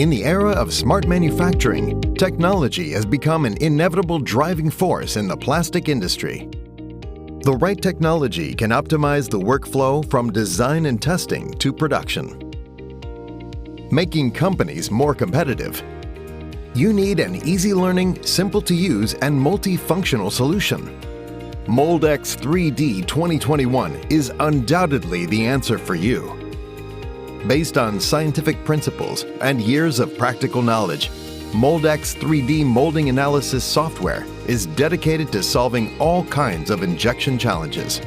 In the era of smart manufacturing, technology has become an inevitable driving force in the plastic industry. The right technology can optimize the workflow from design and testing to production, making companies more competitive. You need an easy-learning, simple-to-use, and multifunctional solution. Moldex3D 2021 is undoubtedly the answer for you. Based on scientific principles and years of practical knowledge, Moldex3D molding analysis software is dedicated to solving all kinds of injection challenges.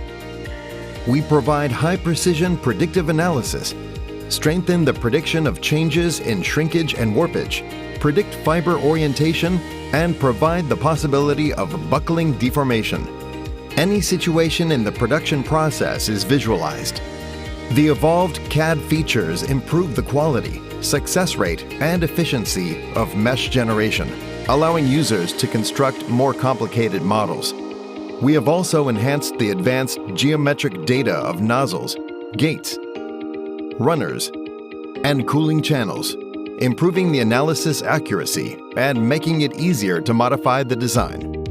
We provide high-precision predictive analysis, strengthen the prediction of changes in shrinkage and warpage, predict fiber orientation, and provide the possibility of buckling deformation. Any situation in the production process is visualized. The evolved CAD features improve the quality, success rate, and efficiency of mesh generation, allowing users to construct more complicated models. We have also enhanced the advanced geometric data of nozzles, gates, runners, and cooling channels, improving the analysis accuracy and making it easier to modify the design.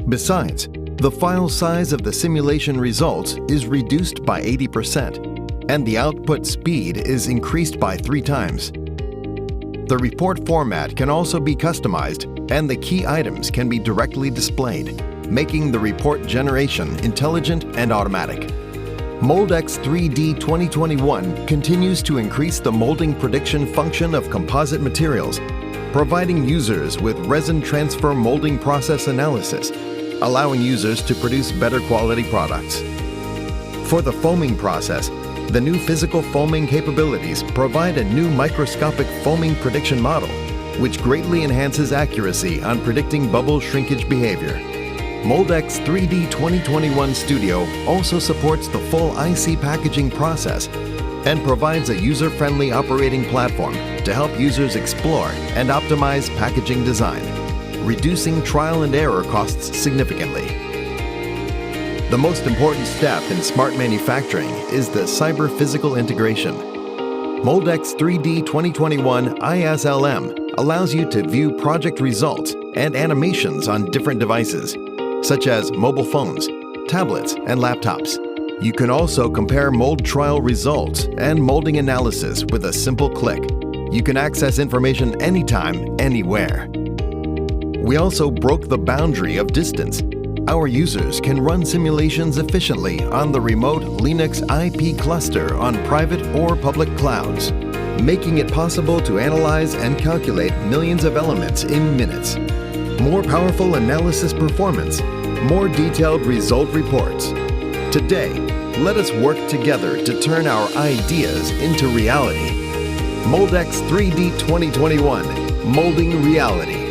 Besides, the file size of the simulation results is reduced by 80%, and the output speed is increased by 3 times. The report format can also be customized, and the key items can be directly displayed, making the report generation intelligent and automatic. Moldex3D 2021 continues to increase the molding prediction function of composite materials, providing users with resin transfer molding process analysis, allowing users to produce better quality products. For the foaming process, the new physical foaming capabilities provide a new microscopic foaming prediction model, which greatly enhances accuracy on predicting bubble shrinkage behavior. Moldex3D 2021 Studio also supports the full IC packaging process and provides a user-friendly operating platform to help users explore and optimize packaging design, reducing trial and error costs significantly. The most important step in smart manufacturing is the cyber-physical integration. Moldex3D 2021 ISLM allows you to view project results and animations on different devices, such as mobile phones, tablets, and laptops. You can also compare mold trial results and molding analysis with a simple click. You can access information anytime, anywhere. We also broke the boundary of distance. Our users can run simulations efficiently on the remote Linux IP cluster on private or public clouds, making it possible to analyze and calculate millions of elements in minutes. More powerful analysis performance, more detailed result reports. Today, let us work together to turn our ideas into reality. Moldex3D 2021, molding reality.